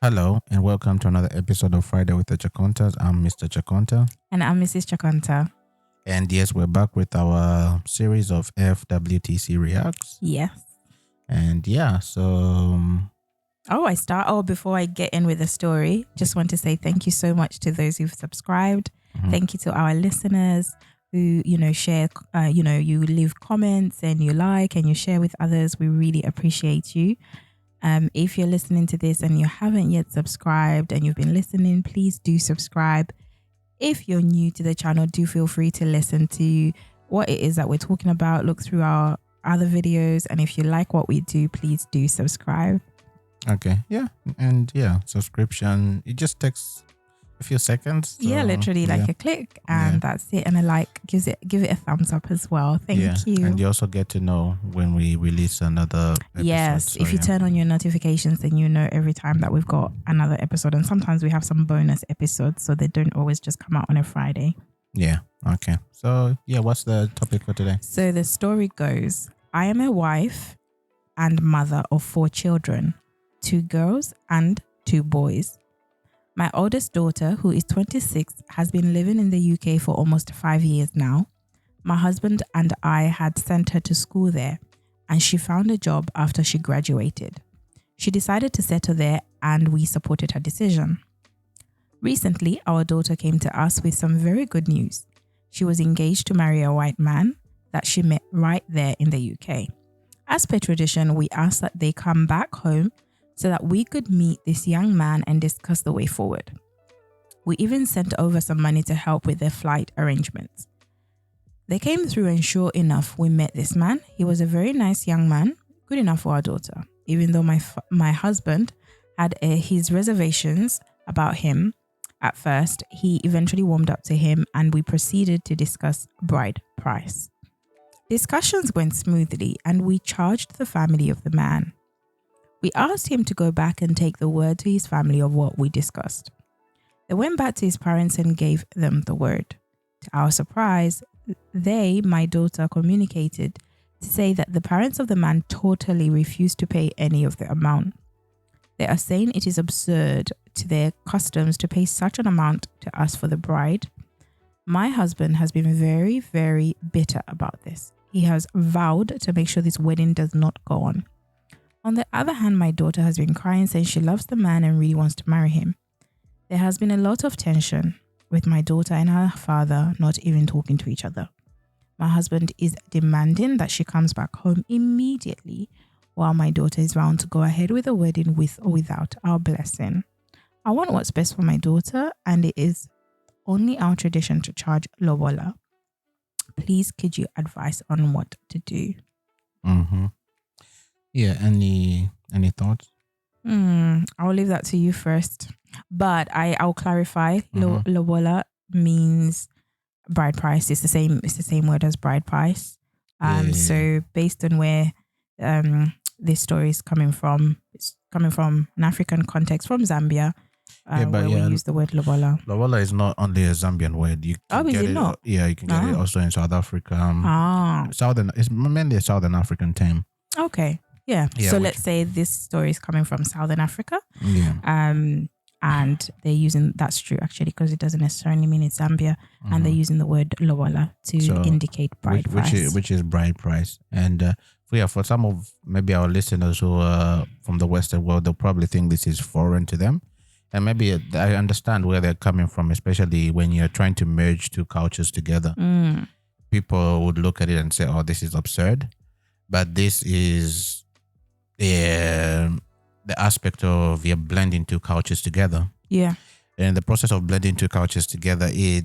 Hello and welcome to another episode of Friday with the Chakontas. I'm Mr. Chakonta. And I'm Mrs. Chakonta. And yes, we're back with our series of FWTC Reacts. Yes. And yeah, so... before I get in with the story, just want to say thank you so much to those who've subscribed. Thank you to our listeners who, share, you leave comments and you like and you share with others. We really appreciate you. If you're listening to this and you haven't yet subscribed and you've been listening, please do subscribe. If you're new to the channel, do feel free to listen to what it is that we're talking about. Look through our other videos. And if you like what we do, please do subscribe. Okay. Yeah. And yeah, subscription. It just takes a few seconds. So, literally like a click and that's it. And a like, give it a thumbs up as well. Thank you. And you also get to know when we release another episode. Yes. If you turn on your notifications, then you know every time that we've got another episode. And sometimes we have some bonus episodes, so they don't always just come out on a Friday. Yeah. Okay. So yeah, what's the topic for today? So the story goes, I am a wife and mother of 4 children, 2 girls and 2 boys. My oldest daughter, who is 26, has been living in the UK for almost 5 years now. My husband and I had sent her to school there, and she found a job after she graduated. She decided to settle there, and we supported her decision. Recently, our daughter came to us with some very good news. She was engaged to marry a white man that she met right there in the UK. As per tradition, we asked that they come back home so that we could meet this young man and discuss the way forward. We even sent over some money to help with their flight arrangements. They came through and sure enough, we met this man. He was a very nice young man, good enough for our daughter. Even though my husband had his reservations about him at first, he eventually warmed up to him and we proceeded to discuss bride price. Discussions went smoothly and we charged the family of the man. We asked him to go back and take the word to his family of what we discussed. They went back to his parents and gave them the word. To our surprise, my daughter, communicated to say that the parents of the man totally refused to pay any of the amount. They are saying it is absurd to their customs to pay such an amount to us for the bride. My husband has been very, very bitter about this. He has vowed to make sure this wedding does not go on. On the other hand, my daughter has been crying saying she loves the man and really wants to marry him. There has been a lot of tension with my daughter and her father not even talking to each other. My husband is demanding that she comes back home immediately while my daughter is bound to go ahead with the wedding with or without our blessing. I want what's best for my daughter and it is only our tradition to charge lobola. Please could you advise on what to do? Yeah, any thoughts? I'll leave that to you first. But I'll clarify. Lobola means bride price. It's the same word as bride price. So based on where this story is coming from, it's coming from an African context from Zambia. We use the word lobola. Lobola is not only a Zambian word. You can is get it not? Yeah, you can get it also in South Africa. It's mainly a Southern African term. Okay. Yeah. So let's say this story is coming from Southern Africa. Yeah. And they're using, that's true actually, because it doesn't necessarily mean it's Zambia, and they're using the word lobola to indicate bride price. Which is bride price. And for some of maybe our listeners who are from the Western world, they'll probably think this is foreign to them. And maybe I understand where they're coming from, especially when you're trying to merge 2 cultures together. People would look at it and say, oh, this is absurd. But this is the aspect of you're blending 2 cultures together. Yeah. And in the process of blending 2 cultures together, there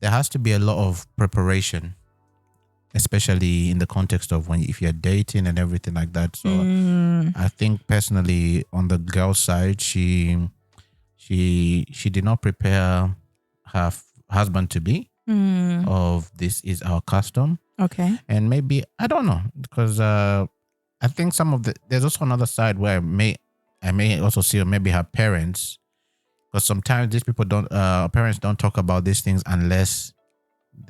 has to be a lot of preparation, especially in the context of if you're dating and everything like that. So I think personally on the girl's side, she did not prepare her husband to be of this is our custom. Okay. And maybe, I don't know, because I think there's also another side where I may also see maybe her parents, because sometimes these people parents don't talk about these things unless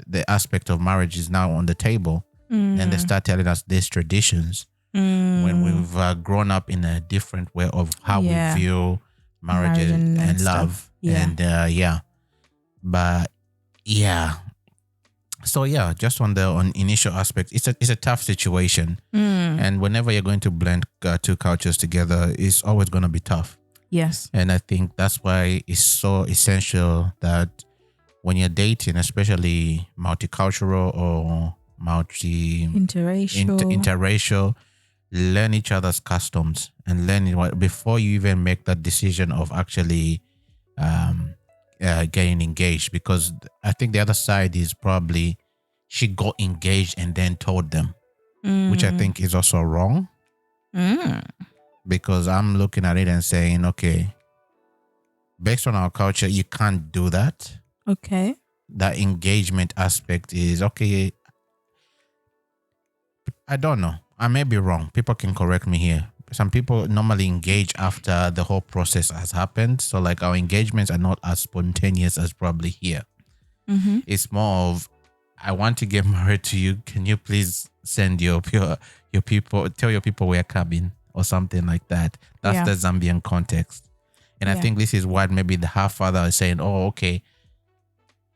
the aspect of marriage is now on the table. Then they start telling us these traditions. when we've grown up in a different way of how we view marriage and love. And but so just on initial aspect, it's a tough situation, and whenever you're going to blend two cultures together, it's always going to be tough. Yes. And I think that's why it's so essential that when you're dating, especially multicultural or interracial, learn each other's customs and learn what before you even make that decision of actually getting engaged. Because I think the other side is probably she got engaged and then told them, which I think is also wrong. Because I'm looking at it and saying, okay, based on our culture, you can't do that. Okay. That engagement aspect is okay. I don't know. I may be wrong. People can correct me here. Some people normally engage after the whole process has happened. So like our engagements are not as spontaneous as probably here. It's more of, I want to get married to you. Can you please send your people, tell your people we're coming or something like that. That's the Zambian context. And I think this is what maybe the half father is saying, oh, okay.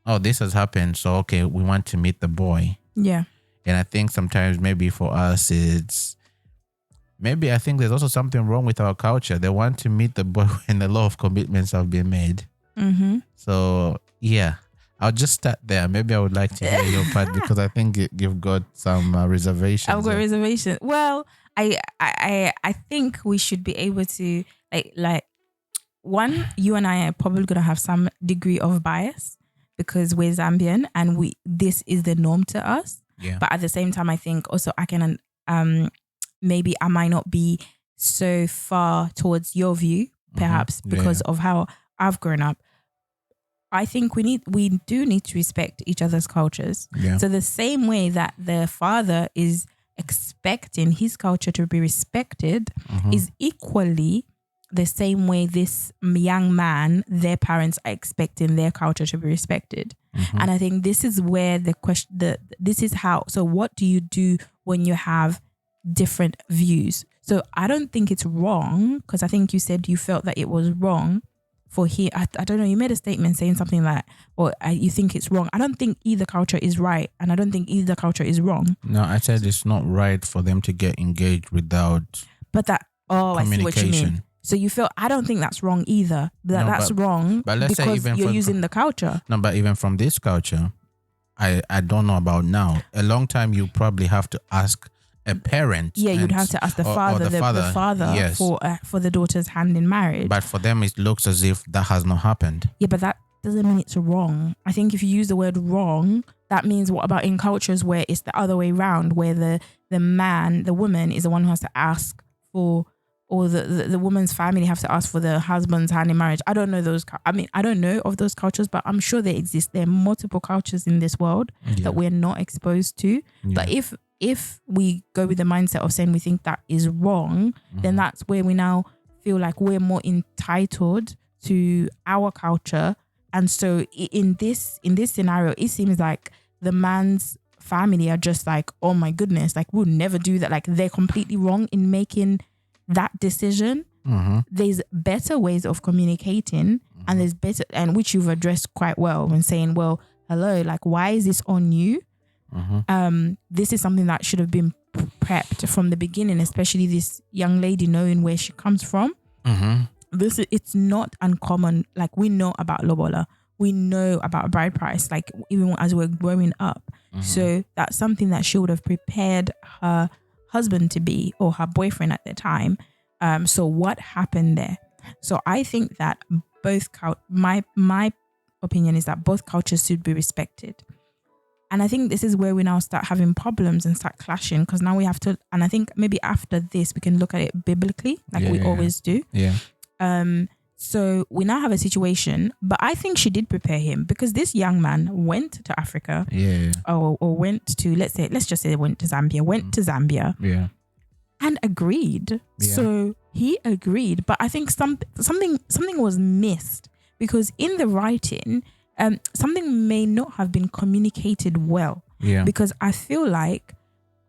Oh, this has happened. So, okay, we want to meet the boy. Yeah. And I think sometimes maybe for us, I think there's also something wrong with our culture. They want to meet the boy when a lot of commitments have been made. So, I'll just start there. Maybe I would like to hear your part because I think you've got some reservations. I've got reservations. Well, I think we should be able to like one, you and I are probably gonna have some degree of bias because we're Zambian and this is the norm to us. Yeah. But at the same time, I think also I can maybe I might not be so far towards your view, perhaps because of how I've grown up. I think we do need to respect each other's cultures. Yeah. So the same way that the father is expecting his culture to be respected is equally the same way this young man, their parents are expecting their culture to be respected. And I think this is where the question, this is how, so what do you do when you have different views? So I don't think it's wrong, because I think you said you felt that it was wrong for here. I don't know, you made a statement saying something like, or you think it's wrong. I don't think either culture is right, and I don't think either culture is wrong. No, I said it's not right for them to get engaged without I see what you mean. So you feel, I don't think that's wrong either. That's wrong but let's because say even you're using the culture. No, but even from this culture, I don't know about now. A long time you probably have to ask a parent. Yeah, you'd have to ask the father, the father yes, for the daughter's hand in marriage. But for them, it looks as if that has not happened. Yeah, but that doesn't mean it's wrong. I think if you use the word wrong, that means what about in cultures where it's the other way around, where the woman is the one who has to ask for, or the woman's family have to ask for the husband's hand in marriage. I don't know I don't know of those cultures, but I'm sure they exist. There are multiple cultures in this world that we're not exposed to. Yeah. But if we go with the mindset of saying we think that is wrong, then that's where we now feel like we're more entitled to our culture. And so in this scenario, it seems like the man's family are just like, oh my goodness, like we'll never do that. Like they're completely wrong in making that decision. There's better ways of communicating, and there's better, and which you've addressed quite well when saying, well, hello, like why is this on you? This is something that should have been prepped from the beginning, especially this young lady knowing where she comes from. It's not uncommon. Like we know about lobola, we know about bride price, like even as we're growing up. So that's something that she would have prepared her husband to be, or her boyfriend at the time. So what happened there? So I think that my opinion is that both cultures should be respected. And I think this is where we now start having problems and start clashing, because now we have to, and I think maybe after this we can look at it biblically, like we always do. So we now have a situation, but I think she did prepare him, because this young man went to Africa, or went to, let's just say they went to Zambia, and agreed. So he agreed, but I think something was missed, because in the writing, something may not have been communicated well, because I feel like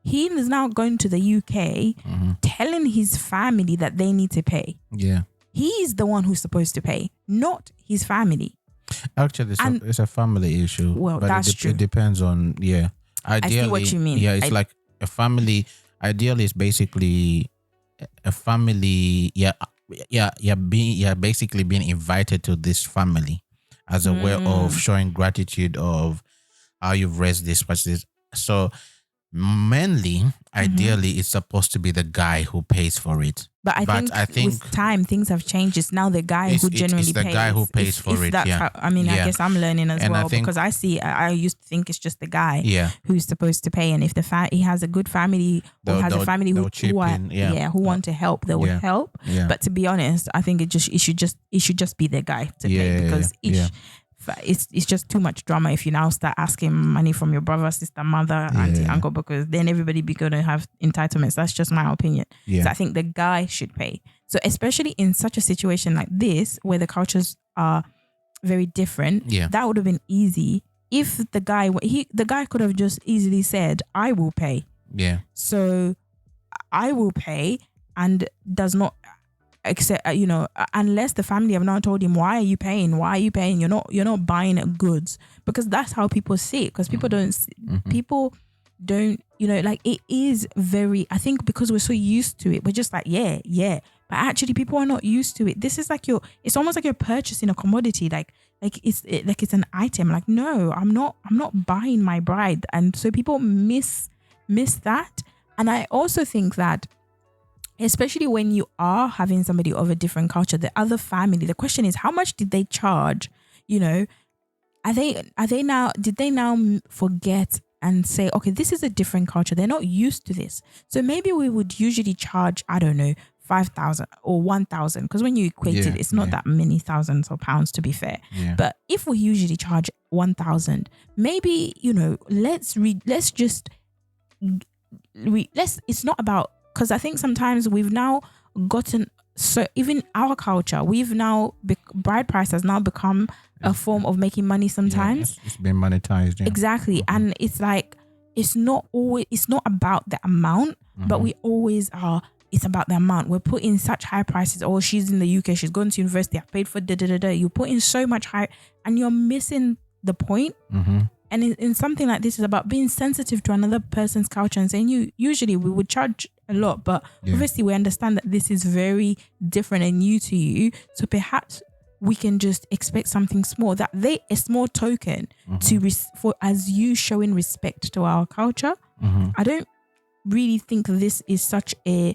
he is now going to the UK, telling his family that they need to pay. Yeah. He's the one who's supposed to pay, not his family. Actually, it's a family issue. Well, but that's true. It depends on, Ideally, I see what you mean. Yeah, it's like a family. Ideally, it's basically a family. You're basically being invited to this family as a way of showing gratitude of how you've raised this person. So mainly, ideally, it's supposed to be the guy who pays for it. But I think with time, things have changed. It's now the guy who genuinely pays. It's the guy who pays for it. Yeah. I guess I'm learning as well, because I used to think it's just the guy who's supposed to pay. And if he has a good family or has a family who want to help, they will help. Yeah. But to be honest, I think it should just be the guy to pay, because it's just too much drama if you now start asking money from your brother, sister, mother, auntie, uncle, because then everybody be going to have entitlements. That's just my opinion. Yeah. So I think the guy should pay. So especially in such a situation like this, where the cultures are very different, that would have been easy if the guy could have just easily said, I will pay. Yeah. So I will pay, and does not except unless the family have now told him, why are you paying, you're not buying goods, because that's how people see it, because people don't it is very, I think because we're so used to it, we're just like but actually people are not used to it. This is like it's almost like you're purchasing a commodity, like it's an item. Like, no, I'm not buying my bride. And so people miss that. And I also think that especially when you are having somebody of a different culture, the other family, the question is, how much did they charge? Did they now forget and say, okay, this is a different culture, they're not used to this, so maybe we would usually charge, I don't know, 5,000 or 1,000, because when you equate it, it's not that many thousands of pounds, to be fair. But if we usually charge 1,000, maybe it's not about, because I think sometimes we've now gotten, so even our culture, bride price has now become a form of making money sometimes. It's been monetized. Yeah. Exactly. And it's like, it's not about the amount, but we always are, it's about the amount. We're putting such high prices. Oh, she's in the UK, she's going to university, I paid for da-da-da-da. You put in so much high, and you're missing the point. And in something like this, is about being sensitive to another person's culture and saying, usually we would charge a lot, but obviously we understand that this is very different and new to you. So perhaps we can just expect something small, a small token for as you showing respect to our culture. I don't really think this is such I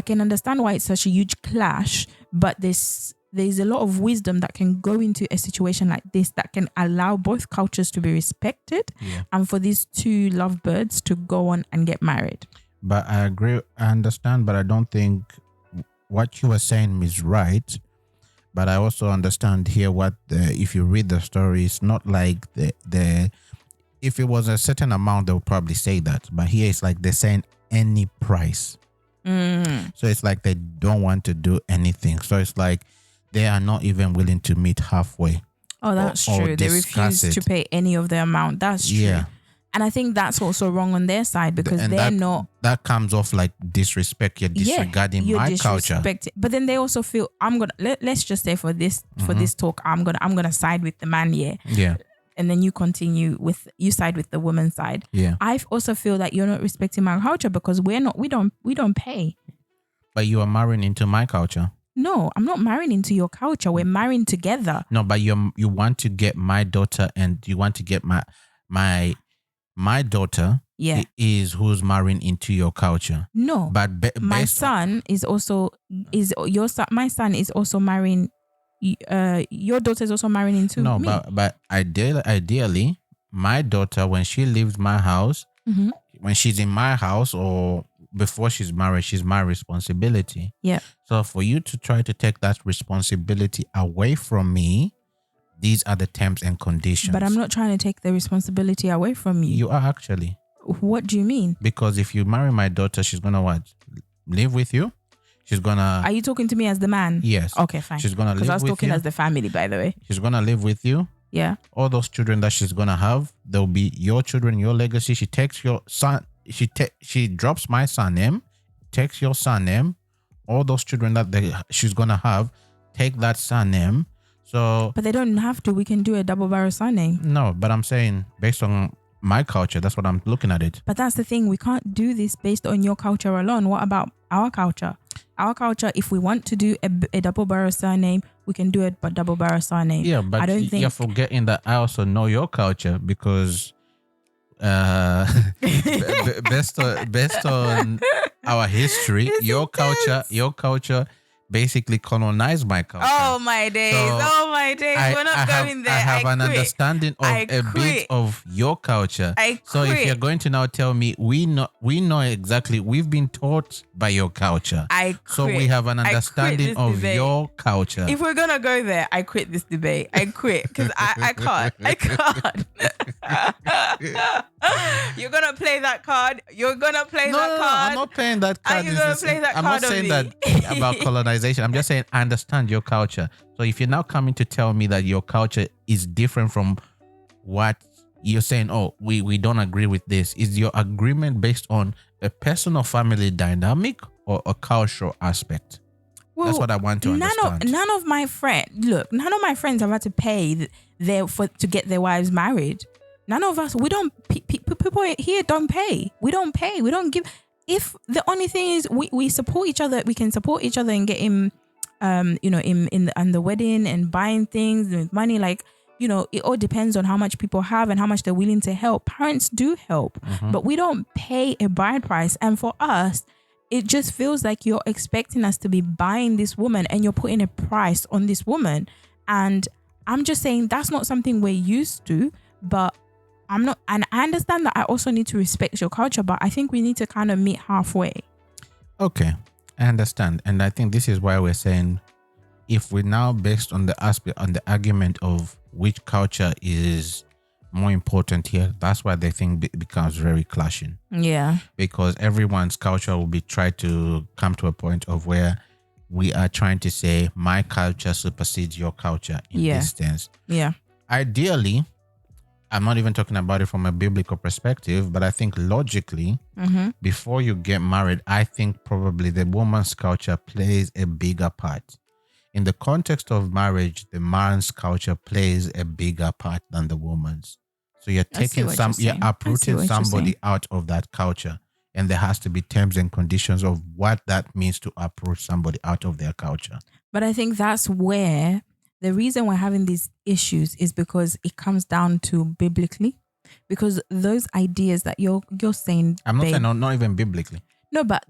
can understand why it's such a huge clash, but there's a lot of wisdom that can go into a situation like this that can allow both cultures to be respected and for these two lovebirds to go on and get married. But I agree, I understand, but I don't think what you were saying is right. But I also understand here if you read the story, it's not like if it was a certain amount, they would probably say that. But here it's like they're saying any price. So it's like they don't want to do anything. So it's like they are not even willing to meet halfway. Oh, that's true. They refuse to pay any of the amount. That's true. Yeah. And I think that's also wrong on their side, because they're not. That comes off like disrespect. You're disregarding my culture. But then they also feel, let's just say for this talk, I'm gonna side with the man. Yeah. And then you side with the woman's side. Yeah. I also feel that you're not respecting my culture, because we don't pay. But you are marrying into my culture. No, I'm not marrying into your culture. We're marrying together. No, but you want to get my daughter, and you want to get my daughter is who's marrying into your culture. No, but my son is also your son. My son is also marrying. Your daughter is also marrying into me. No, but ideally, my daughter, when she leaves my house, when she's in my house or before she's married, she's my responsibility. Yeah. So for you to try to take that responsibility away from me, these are the terms and conditions. But I'm not trying to take the responsibility away from you. You are actually. What do you mean? Because if you marry my daughter, she's going to what? Live with you? She's going to... Are you talking to me as the man? Yes. Okay, fine. She's going to live with you. Because I was talking as the family, by the way. She's going to live with you. Yeah. All those children that she's gonna have, they'll be your children, your legacy. She takes your son. She drops my son name, takes your son name. All those children that she's gonna have, take that son name. So, but they don't have to. We can do a double barrel surname. No, but I'm saying based on my culture, that's what I'm looking at it. But that's the thing. We can't do this based on your culture alone. What about our culture? Our culture, if we want to do a double barrel surname, we can do it, but double barrel surname. Yeah, but I don't think you're forgetting that I also know your culture because based on our history, your culture basically colonized my culture. Oh my days! So We're not going there. I have an understanding of a bit of your culture. So if you're going to now tell me we know exactly, we've been taught by your culture. So we have an understanding of your culture. If we're gonna go there, I quit this debate. I quit because I can't. You're gonna play that card. You're gonna play that card. I'm not playing that card. You're gonna play that I'm card. not saying that about colonization. I'm just saying I understand your culture. So if you're now coming to tell me that your culture is different from what you're saying, oh, we don't agree with this, is your agreement based on a personal family dynamic or a cultural aspect? Well, that's what I want to understand. None of my friends have had to pay to get their wives married. None of us, people here don't pay. We don't pay. We don't give. If the only thing is we support each other, we can support each other and get him, in the wedding and buying things with money. Like, it all depends on how much people have and how much they're willing to help. Parents do help, but we don't pay a bride price. And for us, it just feels like you're expecting us to be buying this woman and you're putting a price on this woman. And I'm just saying that's not something we're used to, but I'm not, and I understand that I also need to respect your culture, but I think we need to kind of meet halfway. Okay, I understand. And I think this is why we're saying if we're now based on the aspect, on the argument of which culture is more important here, that's why the thing becomes very clashing. Yeah. Because everyone's culture will be tried to come to a point of where we are trying to say my culture supersedes your culture in this sense. Yeah. Ideally, I'm not even talking about it from a biblical perspective, but I think logically, before you get married, I think probably the woman's culture plays a bigger part. In the context of marriage, the man's culture plays a bigger part than the woman's. So you're you're uprooting somebody out of that culture. And there has to be terms and conditions of what that means to uproot somebody out of their culture. But I think that's where the reason we're having these issues is because it comes down to biblically, because those ideas that you're saying, I'm not saying not even biblically. No, but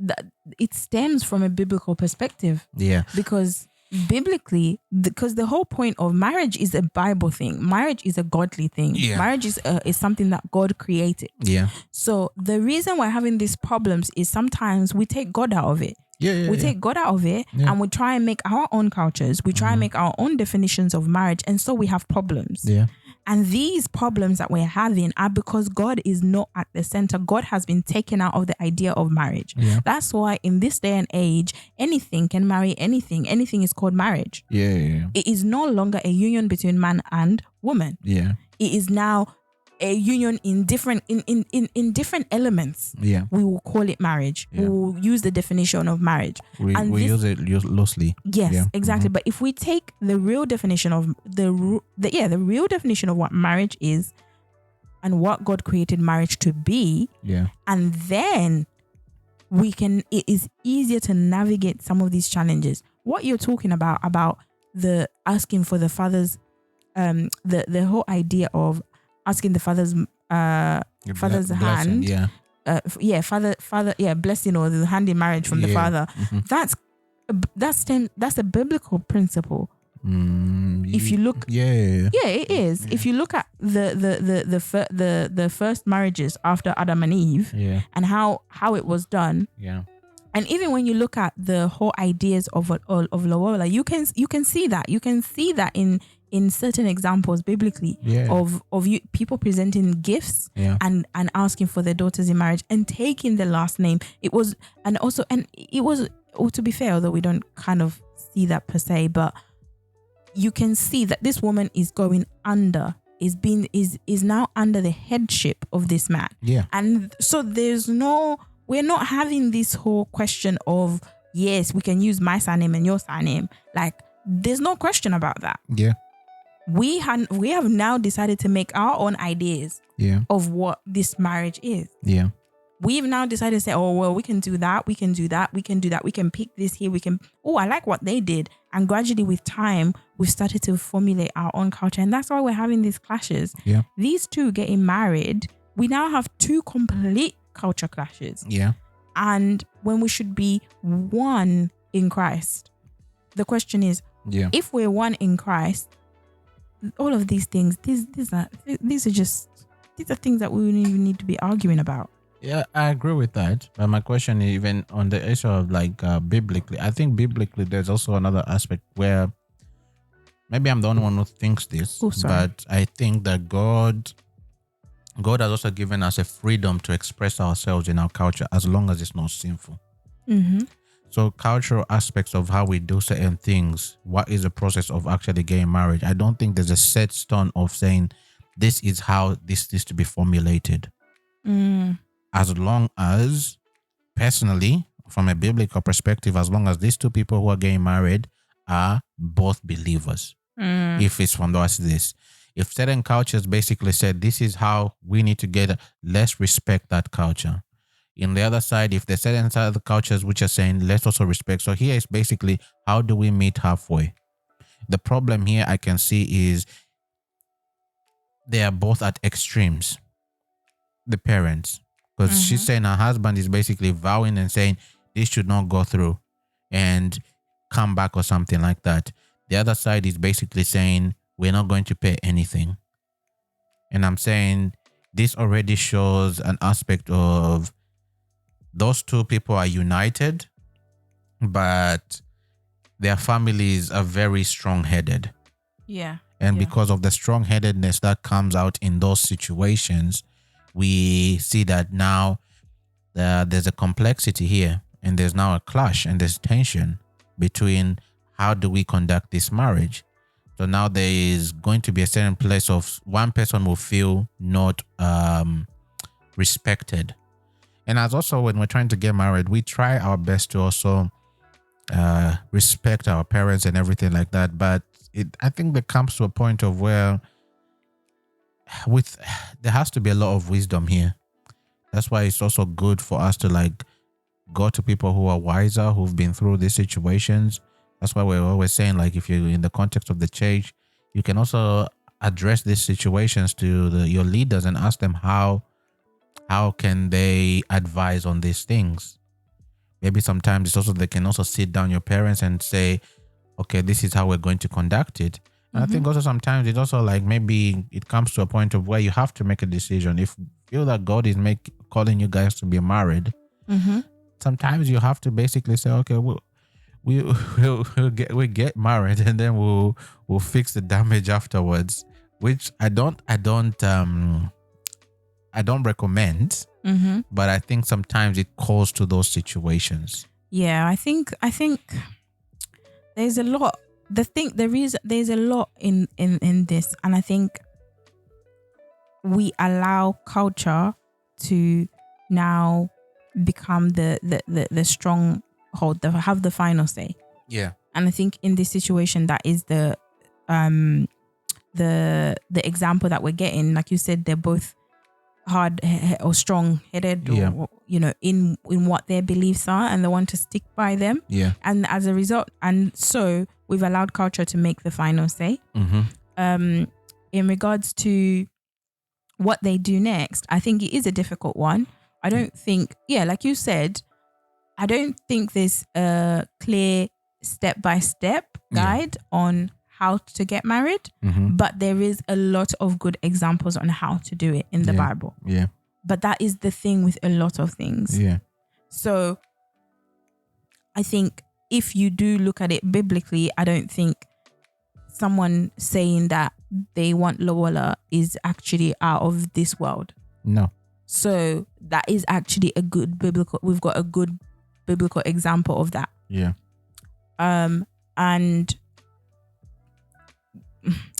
it stems from a biblical perspective. Yeah. Because biblically, because the whole point of marriage is a Bible thing. Marriage is a godly thing. Yeah. Marriage is something that God created. Yeah. So the reason we're having these problems is sometimes we take God out of it. We take God out of it and we try and make our own cultures. We try and make our own definitions of marriage. And so we have problems. Yeah. And these problems that we're having are because God is not at the center. God has been taken out of the idea of marriage. Yeah. That's why in this day and age, anything can marry anything. Anything is called marriage. Yeah. It is no longer a union between man and woman. Yeah. It is now a union in different different elements. Yeah. We will call it marriage. Yeah. We will use the definition of marriage. We use it loosely. Yes, exactly. But if we take the real definition of the real definition of what marriage is and what God created marriage to be, and then it is easier to navigate some of these challenges. What you're talking about the asking for the father's the whole idea of asking the father's hand, blessing or the hand in marriage from the father. That's a biblical principle. If you look, it is. If you look at the first marriages after Adam and Eve, and how it was done, and even when you look at the whole ideas of Loyola, you can see that. You can see that in certain examples biblically of people presenting gifts and asking for their daughters in marriage and taking the last name. It was to be fair, although we don't kind of see that per se, but you can see that this woman is going under, is now under the headship of this man. Yeah. And so we're not having this whole question of, yes, we can use my surname and your surname. Like, there's no question about that. Yeah. We have now decided to make our own ideas of what this marriage is. Yeah. We've now decided to say, oh, well, we can do that. We can do that. We can do that. We can pick this here. I like what they did. And gradually with time, we've started to formulate our own culture. And that's why we're having these clashes. Yeah. These two getting married, we now have two complete culture clashes. Yeah. And when we should be one in Christ, the question is, if we're one in Christ, all of these things, these are things that we don't even need to be arguing about. Yeah, I agree with that. But my question is even on the issue of biblically, I think biblically there's also another aspect where maybe I'm the only one who thinks this, but I think that God has also given us a freedom to express ourselves in our culture as long as it's not sinful. Mm-hmm. So cultural aspects of how we do certain things, what is the process of actually getting married? I don't think there's a set stone of saying this is how this needs to be formulated. As long as, personally, from a biblical perspective, as long as these two people who are getting married are both believers. If it's from this. If certain cultures basically said this is how we need to get, let's respect that culture. In the other side, if there's certain other cultures which are saying let's also respect. So here is basically how do we meet halfway? The problem here I can see is they are both at extremes. The parents. Because she's saying her husband is basically vowing and saying this should not go through and come back or something like that. The other side is basically saying we're not going to pay anything. And I'm saying this already shows an aspect of those two people are united, but their families are very strong-headed. Yeah. And because of the strong-headedness that comes out in those situations, we see that now there's a complexity here, and there's now a clash and there's tension between how do we conduct this marriage. So now there is going to be a certain place of one person will feel not respected. And as also when we're trying to get married, we try our best to also respect our parents and everything like that. But I think there comes to a point of where there has to be a lot of wisdom here. That's why it's also good for us to go to people who are wiser, who've been through these situations. That's why we're always saying if you're in the context of the church, you can also address these situations to your leaders and ask them how can they advise on these things. Maybe sometimes it's also they can also sit down your parents and say, okay, this is how we're going to conduct it. And I think also sometimes it's also maybe it comes to a point of where you have to make a decision. If you feel that God is calling you guys to be married, sometimes you have to basically say, okay, we'll get married and then we'll fix the damage afterwards, which I don't recommend. But I think sometimes it calls to those situations. Yeah, I think there's a lot. There's a lot in this, and I think we allow culture to now become the stronghold, have the final say. Yeah. And I think in this situation, that is the example that we're getting. Like you said, they're both hard or strong headed, or in what their beliefs are, and they want to stick by them. Yeah. And as a result, and so we've allowed culture to make the final say. In regards to what they do next, I think it is a difficult one. I don't think, like you said, I don't think there's a clear step-by-step guide on how to get married, but there is a lot of good examples on how to do it in the Bible. Yeah. But that is the thing with a lot of things. Yeah. So I think if you do look at it biblically, I don't think someone saying that they want Loyola is actually out of this world. No. So that is actually we've got a good biblical example of that. Yeah. And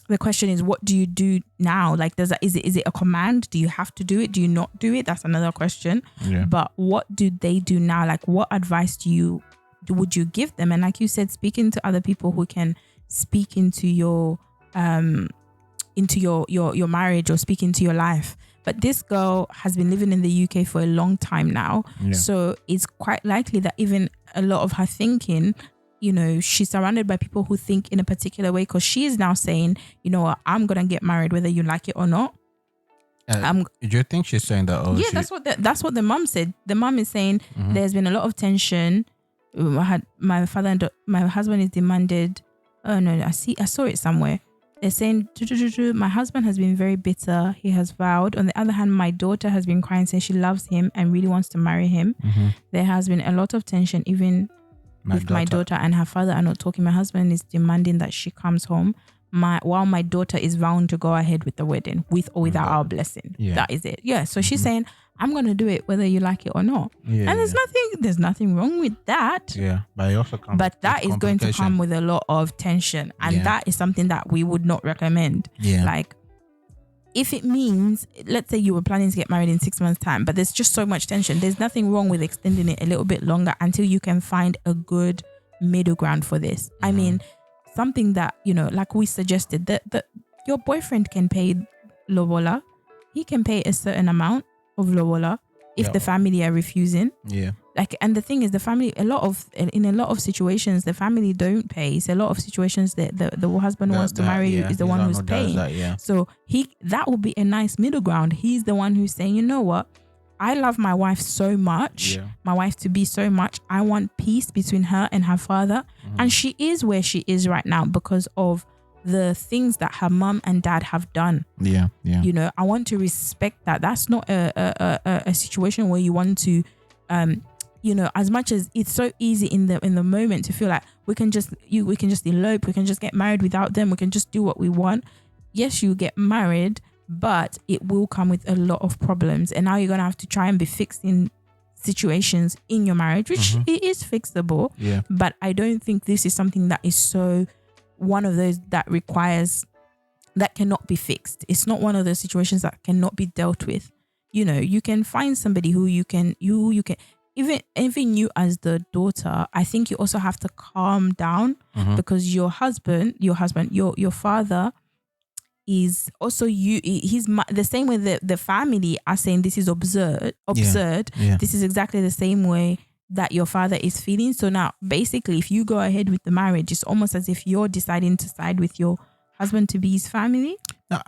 the question is, what do you do now? Like, is it a command? Do you have to do it? Do you not do it? That's another question. Yeah. But what do they do now? Like, what advice would you give them? And like you said, speaking to other people who can speak into your marriage or speak into your life. But this girl has been living in the UK for a long time now. Yeah. So it's quite likely that even a lot of her thinking, she's surrounded by people who think in a particular way, because she is now saying, I'm going to get married whether you like it or not. Do you think she's saying that? Yeah, that's what the mom said. The mom is saying there's been a lot of tension. My husband is demanded. Oh no, I saw it somewhere. They're saying, my husband has been very bitter. He has vowed. On the other hand, my daughter has been crying, saying she loves him and really wants to marry him. There has been a lot of tension, even if my daughter and her father are not talking. My husband is demanding that she comes home. While my daughter is vowing to go ahead with the wedding, with or without our blessing. Yeah. That is it. Yeah. So she's saying, I'm going to do it whether you like it or not. Yeah, and there's nothing wrong with that. Yeah. But it also comes that is going to come with a lot of tension. And that is something that we would not recommend. Yeah. Like, if it means, let's say you were planning to get married in 6 months' time, but there's just so much tension, there's nothing wrong with extending it a little bit longer until you can find a good middle ground for this. I mean, something that, like we suggested, that your boyfriend can pay lobola. He can pay a certain amount of lobola if the family are refusing. Yeah. Like, and the thing is, the family, in a lot of situations, the family don't pay. It's a lot of situations that the husband wants to marry you is the one who's paying. So that would be a nice middle ground. He's the one who's saying, you know what? I love my wife so much, my wife to be so much. I want peace between her and her father. And she is where she is right now because of the things that her mom and dad have done. Yeah. I want to respect that. That's not a situation where you want to, as much as it's so easy in the moment to feel like we can just elope, we can just get married without them, we can just do what we want. Yes, you get married, but it will come with a lot of problems. And now you're going to have to try and be fixing situations in your marriage, which it is fixable. Yeah. But I don't think this is something that is so one of those that cannot be fixed. It's not one of those situations that cannot be dealt with. You can find somebody who you can, even you as the daughter, I think you also have to calm down because your father is also he's the same way the family are saying this is absurd. Yeah. This is exactly the same way that your father is feeling. So now basically if you go ahead with the marriage, it's almost as if you're deciding to side with your husband to be his family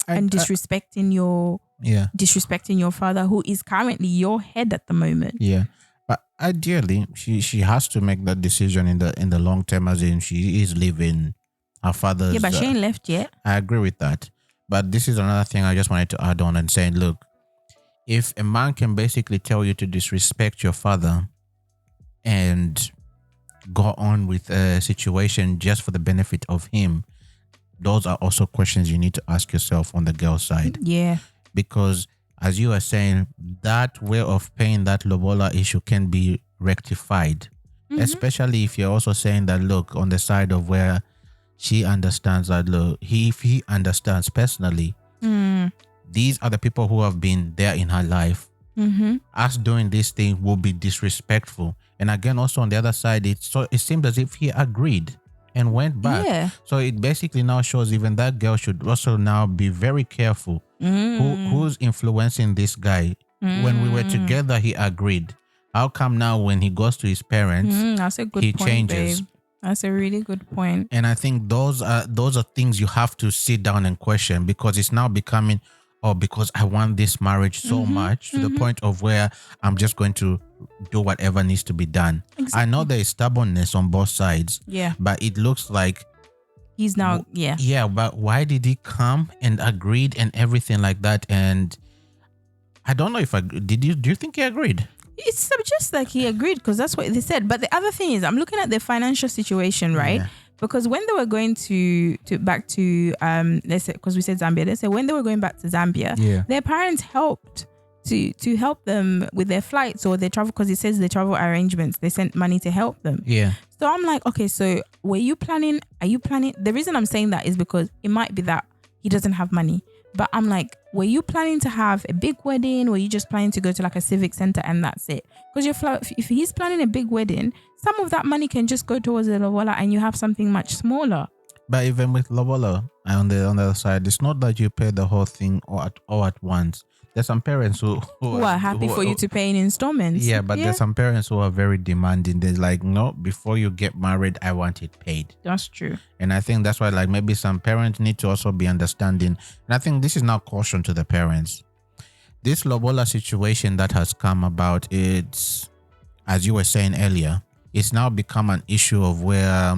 and disrespecting your father, who is currently your head at the moment. Yeah. But ideally she has to make that decision in the long term, as in she is leaving her father's. Yeah, but she ain't left yet. I agree with that. But this is another thing I just wanted to add on and saying, look, if a man can basically tell you to disrespect your father and go on with a situation just for the benefit of him, those are also questions you need to ask yourself on the girl side. Yeah. Because as you are saying, that way of paying that lobola issue can be rectified. Especially if you're also saying that, look, on the side of where she understands that, look, if he understands personally, these are the people who have been there in her life. Us doing this thing will be disrespectful. And again, also on the other side, it seems as if he agreed and went back. Yeah. So it basically now shows even that girl should also now be very careful who's influencing this guy. When we were together, he agreed. How come now when he goes to his parents, that's a good he point, changes? babe. That's a really good point. And I think those are things you have to sit down and question, because it's now becoming, because I want this marriage so much to the point of where I'm just going to do whatever needs to be done. Exactly. I know there is stubbornness on both sides. Yeah. But it looks like he's now, yeah. Yeah, but why did he come and agreed and everything like that? And I don't know if do you think he agreed? It's just like he agreed, because that's what they said. But the other thing is, I'm looking at the financial situation, right? Yeah. Because when they were going to back to let's say, because we said Zambia, they said when they were going back to Zambia, their parents helped to help them with their flights or their travel, because it says the travel arrangements. They sent money to help them. Yeah. So I'm like, okay, so are you planning? The reason I'm saying that is because it might be that he doesn't have money. But I'm like, were you planning to have a big wedding? Were you just planning to go to like a civic center and that's it? Because if he's planning a big wedding, some of that money can just go towards the lobola and you have something much smaller. But even with lobola, on the other side, it's not that you pay the whole thing all at once. There's some parents who are happy for you to pay in installments. Yeah, but there's some parents who are very demanding. They're like, no, before you get married, I want it paid. That's true. And I think that's why, like, maybe some parents need to also be understanding. And I think this is now caution to the parents. This lobola situation that has come about, it's, as you were saying earlier, it's now become an issue of where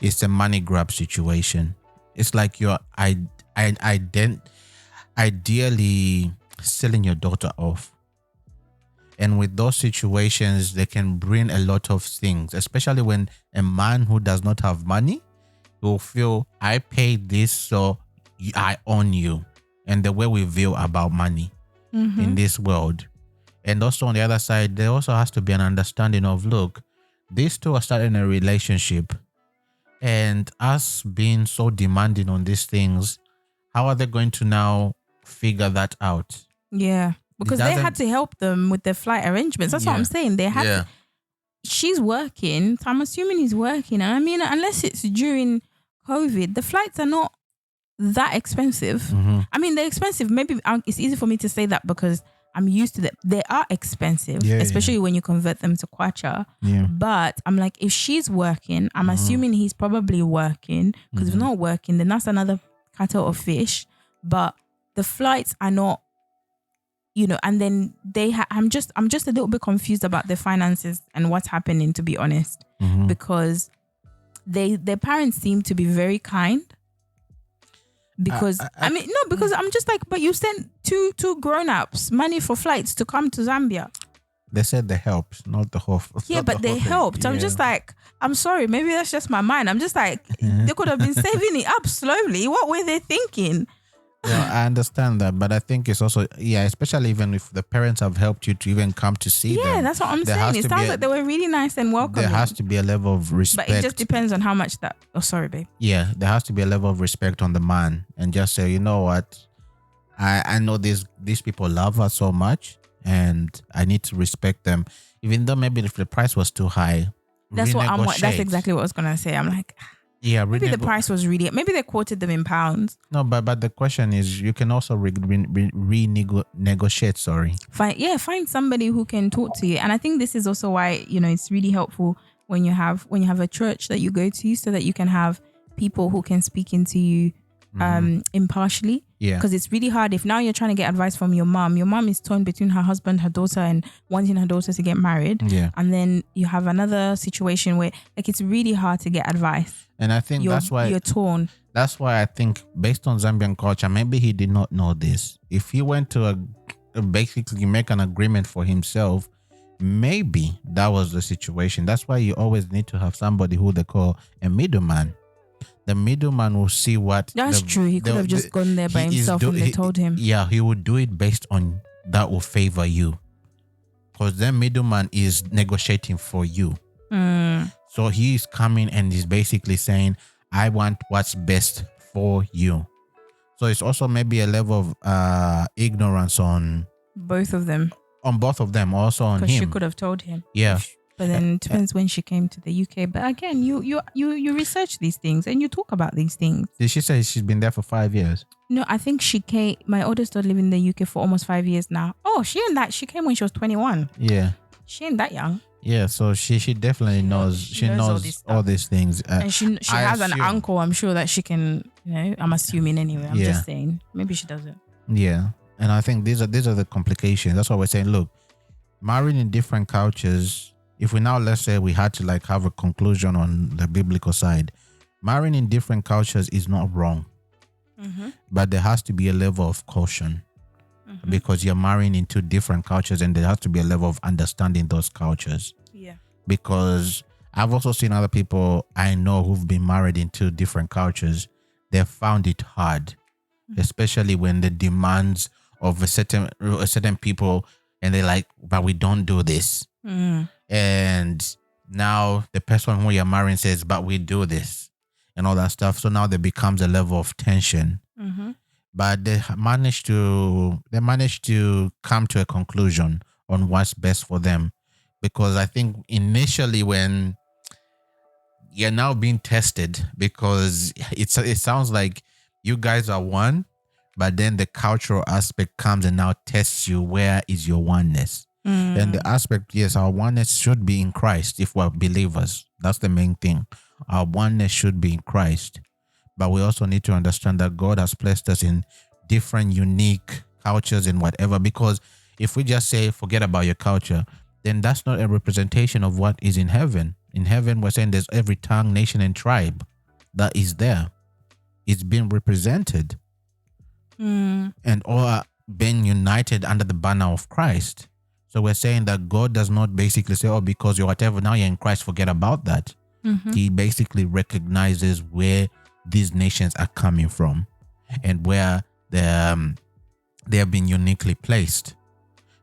it's a money grab situation. It's like you're ideally selling your daughter off. And with those situations, they can bring a lot of things, especially when a man who does not have money will feel, I paid this, so I own you. And the way we view about money in this world. And also on the other side, there also has to be an understanding of, look, these two are starting a relationship, and us being so demanding on these things, how are they going to now figure that out? Yeah, because they had to help them with their flight arrangements. That's what I'm saying. They had to, she's working, so I'm assuming he's working. And I mean, unless it's during COVID, the flights are not that expensive. I mean, they're expensive. Maybe it's easy for me to say that because I'm used to that. They are expensive, especially when you convert them to kwacha. But I'm like, if she's working, I'm assuming he's probably working, because if not working, then that's another kettle of fish. But the flights are not, and then I'm just a little bit confused about the finances and what's happening, to be honest, because their parents seem to be very kind. Because because I'm just like, but you sent two grown-ups money for flights to come to Zambia. They said they helped, not the whole. Yeah, but they helped. I'm just like, I'm sorry, maybe that's just my mind. I'm just like, they could have been saving it up slowly. What were they thinking? Yeah, I understand that, but I think it's also, especially even if the parents have helped you to even come to see them. Yeah, that's what I'm saying. It sounds like they were really nice and welcoming. There has to be a level of respect. But it just depends on how much that... Oh, sorry, babe. Yeah, there has to be a level of respect on the man, and just say, you know what, I know these people love us so much, and I need to respect them, even though maybe if the price was too high. That's exactly what I was gonna say. I'm like, maybe the price was really... Maybe they quoted them in pounds. No, but the question is, you can also renegotiate. Sorry. Find somebody who can talk to you, and I think this is also why it's really helpful when you have a church that you go to, so that you can have people who can speak into you impartially. Yeah. Because it's really hard if now you're trying to get advice from your mom. Your mom is torn between her husband, her daughter, and wanting her daughter to get married. Yeah. And then you have another situation where it's really hard to get advice. And I think that's why you're torn. That's why I think, based on Zambian culture, maybe he did not know this. If he went to basically make an agreement for himself, maybe that was the situation. That's why you always need to have somebody who they call a middleman. The middleman will see what... That's true. He could have just gone there by himself and they told him. Yeah, he would do it based on that will favor you. Because the middleman is negotiating for you. So he is coming and he's basically saying, I want what's best for you. So it's also maybe a level of ignorance on... Both of them. On both of them, also on him. Because she could have told him. Yeah. But then it depends when she came to the UK. But again, you research these things and you talk about these things. Did she say she's been there for 5 years? No, I think she came. My oldest daughter lived in the UK for almost 5 years now. Oh, she came when she was 21. Yeah. She ain't that young. Yeah, so she definitely knows. She knows all these things. And she has an uncle. I'm sure that she can. I'm assuming anyway. I'm just saying. Maybe she doesn't. Yeah, and I think these are the complications. That's why we're saying, look, marrying in different cultures. If we now, let's say we had to have a conclusion on the biblical side, marrying in different cultures is not wrong, but there has to be a level of caution because you're marrying into different cultures, and there has to be a level of understanding those cultures. Yeah. Because I've also seen other people I know who've been married into different cultures. They found it hard, especially when the demands of a certain people, and they're like, but we don't do this. And now the person who you're marrying says, but we do this, and all that stuff. So now there becomes a level of tension. But they managed to come to a conclusion on what's best for them, because I think initially when you're now being tested, because it sounds like you guys are one, but then the cultural aspect comes and now tests you. Where is your oneness? And the aspect, yes, our oneness should be in Christ if we're believers. That's the main thing. Our oneness should be in Christ. But we also need to understand that God has placed us in different unique cultures and whatever, because if we just say, forget about your culture, then that's not a representation of what is in heaven. In heaven, we're saying there's every tongue, nation, and tribe that is there. It's being represented. And all are being united under the banner of Christ. So we're saying that God does not basically say, oh, because you're whatever, now you're in Christ, forget about that. He basically recognizes where these nations are coming from and where they have been uniquely placed.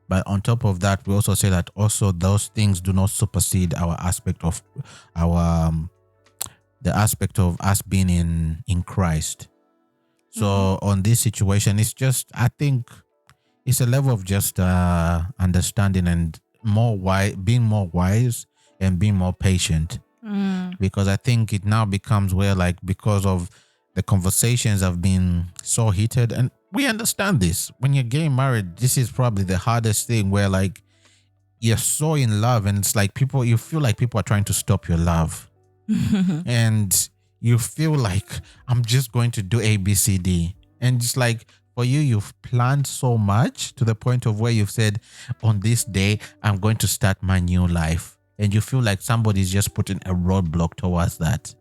But on top of that, we also say that also those things do not supersede our aspect of the aspect of us being in Christ. So on this situation, it's just, I think it's a level of just understanding and being more wise and being more patient. Because I think it now becomes where, like, because of the conversations have been so heated, and we understand this. When you're getting married, this is probably the hardest thing, where like you're so in love and it's like you feel like people are trying to stop your love. And you feel like, I'm just going to do A, B, C, D. And just like, for you, you've planned so much to the point of where you've said, on this day, I'm going to start my new life. And you feel like somebody's just putting a roadblock towards that.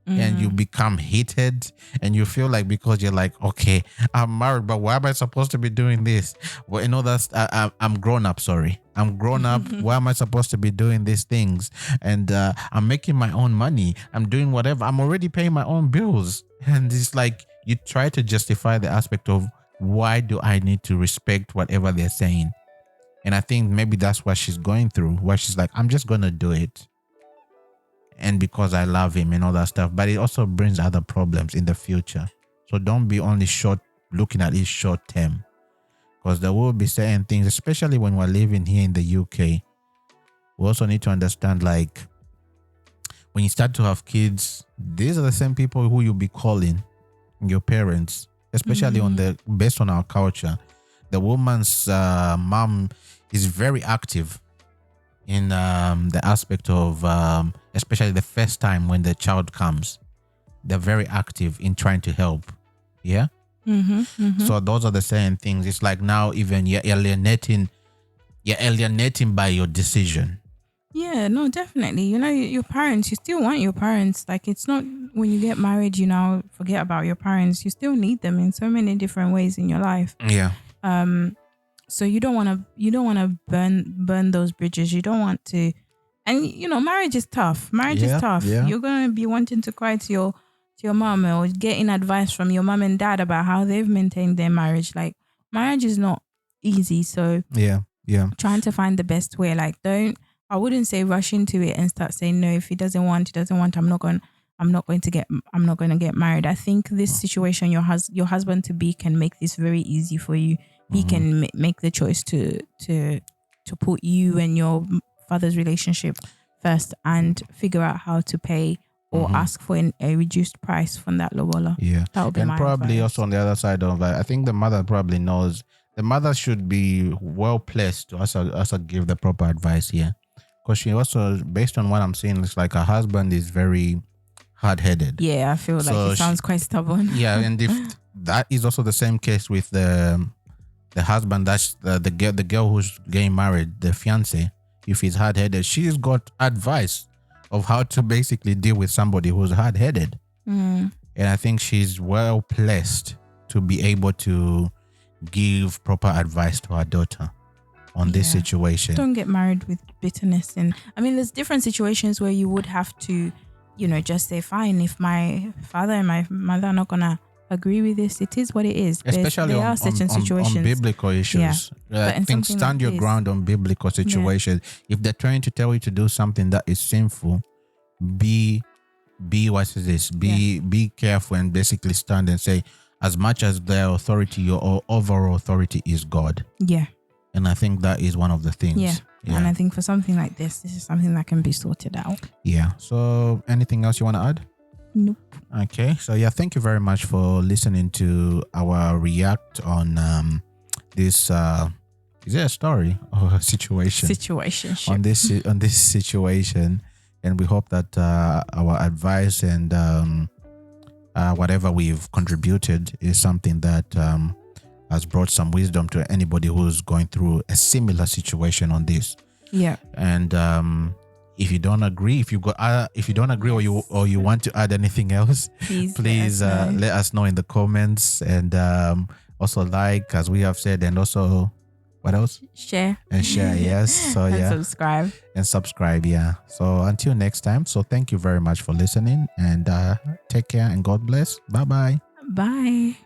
And you become heated, and you feel like, because you're like, okay, I'm married, but why am I supposed to be doing this? Well, that's I'm grown up. Sorry, I'm grown up. Why am I supposed to be doing these things? And I'm making my own money. I'm doing whatever. I'm already paying my own bills. And it's like you try to justify the aspect of, why do I need to respect whatever they're saying? And I think maybe that's what she's going through, where she's like, I'm just gonna do it. And because I love him and all that stuff. But it also brings other problems in the future. So don't be only looking at it short term. Because there will be certain things, especially when we're living here in the UK. We also need to understand, like, when you start to have kids, these are the same people who you'll be calling your parents, especially based on our culture. The woman's mom is very active in the aspect of, especially the first time when the child comes, they're very active in trying to help. Yeah. So those are the same things. It's like now even you're alienating by your decision. Yeah, no, definitely. Your parents, you still want your parents. Like, it's not when you get married, forget about your parents. You still need them in so many different ways in your life. Yeah. So you don't want to burn those bridges. You don't want to, and marriage is tough. Marriage is tough. Yeah. You're gonna be wanting to cry to your mom, or getting advice from your mom and dad about how they've maintained their marriage. Like, marriage is not easy. So yeah, trying to find the best way. Like, I wouldn't say rush into it and start saying, no, if he doesn't want, I'm not going to get married. I think this situation, your husband to be can make this very easy for you. He can make the choice to put you and your father's relationship first and figure out how to pay or ask for a reduced price from that lobola. Yeah. That would be my probably advice. Also on the other side of that, I think the mother probably knows. The mother should be well placed to also give the proper advice here. Because she also, based on what I'm seeing, it's like her husband is very hard-headed. Yeah, I feel like he sounds quite stubborn. Yeah, and if that is also the same case with the husband, that's the girl who's getting married, the fiancé. If he's hard-headed, she's got advice of how to basically deal with somebody who's hard-headed. And I think she's well placed to be able to give proper advice to her daughter on this situation. Don't get married with bitterness. And I mean, there's different situations where you would have to, just say, fine, if my father and my mother are not gonna agree with this. It is what it is. Especially there are certain situations. on biblical issues. But I in think something stand like your this- ground on biblical situations. If they're trying to tell you to do something that is sinful, be what is this? Be careful and basically stand and say, as much as their authority, your overall authority is God. Yeah. And I think that is one of the things. Yeah. And I think for something like this is something that can be sorted out. Yeah. So anything else you want to add? Nope. Okay. So yeah, thank you very much for listening to our react on this is it a story or a situation? Situationship. On this situation. And we hope that our advice and whatever we've contributed is something that has brought some wisdom to anybody who's going through a similar situation on this. Yeah. And if you don't agree, or you want to add anything else, please let us know in the comments, and also like, as we have said, and also what else? Share. Yes. So and subscribe. Yeah. So until next time. So thank you very much for listening, and take care and God bless. Bye-bye. Bye.